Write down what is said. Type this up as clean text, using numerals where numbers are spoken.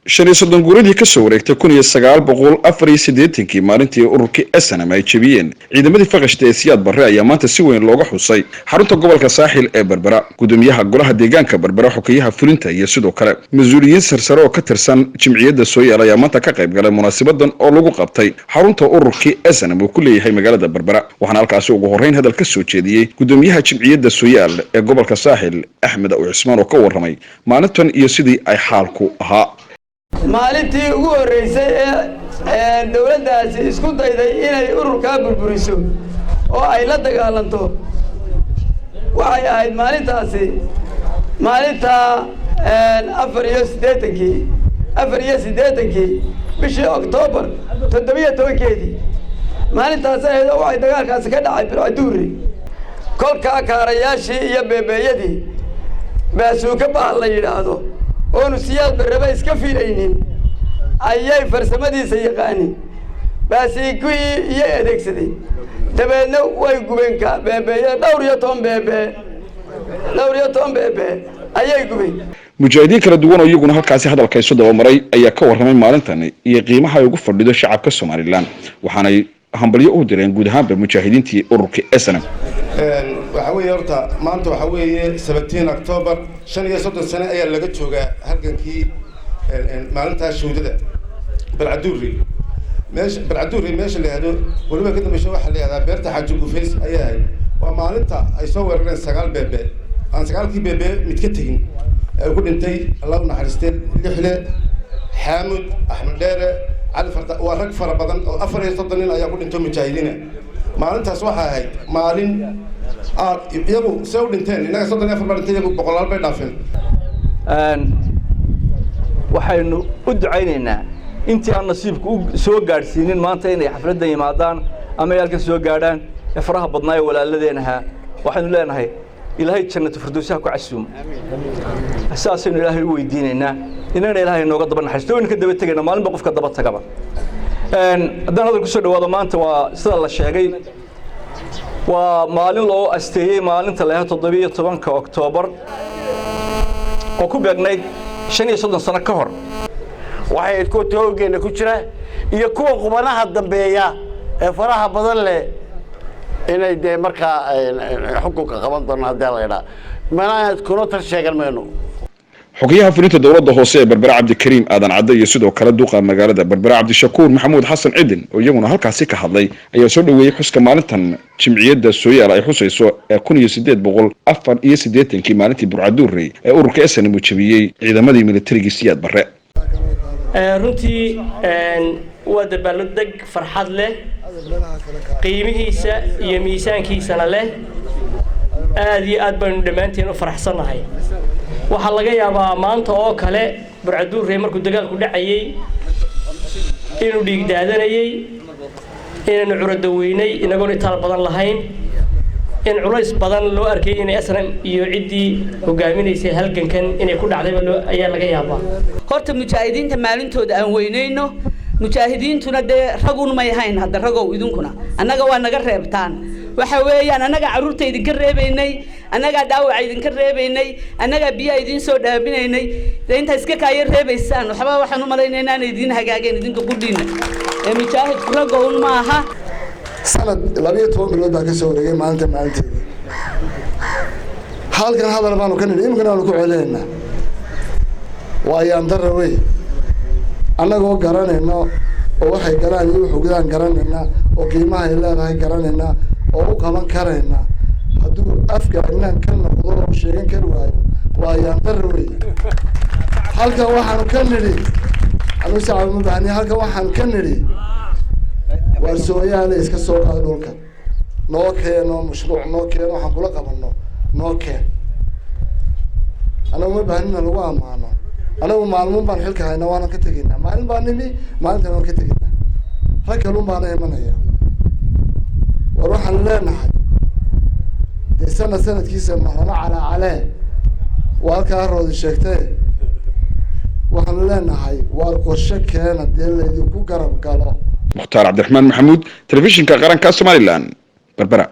shalay soddon guuradii ka soo wareegtay 1984 maalintii ururkii SNM ay jabiyeen ciidamadii faqashta ee Siyaad Barre ayaa maanta si weyn looga xusay xarunta gobolka Saaxil ee Berbera. Gudoomiyaha golaha deegaanka Berbera xukuumaha fulinta iyo sidoo kale mas'uuliyiin sarsare oo ka tirsan jimciyadda Sooyaal ayaa maanta ka qayb galay munaasabadan oo lagu qabtay xarunta ururkii SNM oo ku leeyahay magaalada Berbera. Waxaana halkaas ugu horeyn hadal ka soo jeediyay gudoomiyaha jimciyadda Sooyaal ee gobolka Saaxil Axmed Cusmaan oo ka warramay maalintan iyo sidii ay xaalku ahaa. maalintii ugu horeysay ee dawladdaasi isku dayday inay ururka burburiso oo ay la dagaalanto waxay ahayd maalinta 84 bishii Oktoobar 17 maalintaas ay waxay dagaalkaasi ka dhacay Burcaduuri kolka kaarayaashii iyo beebeeyadii baasuuka baa la yiraahdo oo Siyaad Barre iska fiiraynin ayay farsamadiisa yaqaani baasiikii iyo adeegsaday dabeedna way gubeen ka beebeeyo dhowr iyo toban beebe ayay gubeen. mujaahidiin kala duwan oo iyaguna halkaasi hadalka isu daba maray ayaa ka warramay maalintan iyo qiimaha ay ugu fadhido shacabka Soomaaliland waxaana hambalyo u direen guud ahaan mujaahidiintii ururka SNM. waxa weeye horta maanta waxa weeye 17 October 35 sano ayaa laga joogaa halkankii maalinta shuudada Burcaduuri meesha la yiraahdo waliba ka dambeysay waxa la yiraahdaa beerta Xaaji Gufays ayaa ahayd waa maalinta ay soo weerareen 9 beebe aan 9kii beebe mid ka tagin ay ku dhintay Allah u naxariistay lixle Xaamud Axmed Dheere على فرد ورق فربضن أفر يستطيعون أن يكون أنتم مجاهدين مالين تسوحها هاي مالين يبو سوون تاني ناس صدقنا أفر مرتين يبو بقولار بينافين وحين أدعينا أنت عن نصيبك سوق جالسين ما أنت هنا حفلة يمادان أما يالك سوق جالان يفرح بطناي ولا الذينها وحين لنا هاي إلهي جنة فردوسها كعسوم أساسا إلهي ويديننا إننا إلهي إنه قد بنحشتون كده بتجينا ما نبقف كده بتجابا هذا هذا الكسر وهذا ما أنت وصل الله الشيء ومالين لو أستهي مالين تلاها تضبيط طبعا كأكتوبر وكوب يجني شنو يصدق سنة كهر waxay ku toogeen ku jira iyo kuwa qubanaha dambeeya ee faraha badan leh inay de marka xukunka qaban doonaan hadii la yiraahdo mana kuna tar sheegan meeno xukuumaha fulinta dawladda hoose ee Berbera Cabdikariim Aadan Cadde iyo sidoo kale duqa magaalada Berbera Cabdishakuur Maxamuud Xasan Cidin oo iyaguna halkaasi ka hadlay ayaa soo dhaweeyay xuska maalintan jimciyadda Sooyaal ay xusayso 1884 maalintii Burcaduuri ee ururka SNM jabiyay ciidamadii militariga Siyaad Barre. runtii waa dabaaldeg farxad leh qiimihiisa iyo miisaankiisana leh aad iyo aad baan dhamaanteen u faraxsanahay waxa laga yaabaa maanta oo kale Burcaduuri markuu dagaalku dhacayay inuu dhiig daadanayay inaan curada weynay inagoon intaal badan lahayn in culays badan loo arkay inay SNM iyo cidii hogaaminaysay halgankan inay ku dhacday ayaa laga yaabaa horta mujaahidiinta maalintooda aan weynayno mujaahidiintuna de ragun ma yahayn hadda ragow idinkuna annaga waa naga reebtaan waxa weeyaan annaga caruurta idin ka reebaynay annaga dhaawac idin ka reebaynay annaga biyo idin soo dhaabinaynay inta iska kaayay reebaysaan waxba waxaan u maleynaynaa in idin hagaageen idinka qudhiina ee mujaahid ragow ma aha sanad 12 bilood baa ka soo wareegay maalinteedii halkan hadal baanu ka nidhi imkana aanu ku celinayna waayaan daraway annagoo garanayno oo waxay galaan iyo wuxuu gudaan garanayna oo qiimaha ay leedahay garanayna oo u qaban karayna hadduu afka inaan ka noqdo oo sheegan kar waayo waayaan daraway halkan waxaanu ka nidhi anu sacad ma baahni halkan waxaan ka nidhi waa Sooyaal iska soo qaad dhulka noo keeno mashruuc noo keeno waxaan kula qabanno noo keen ana ma baahnina lagu amaano anagu maalmoon baan xilka hayna waan ka tageynaa maalin baan nimi maalintan waan ka tageynaa raggalun baan imanaya war waxaan leenahay de sanadkiisa mahana cala waa ka roodi sheegtay waxaan leenahay war qorshe keena deelaydu ku garab galo مختار عبد الرحمن محمود تلفزيون كقرن كاس ماليلان بربرة.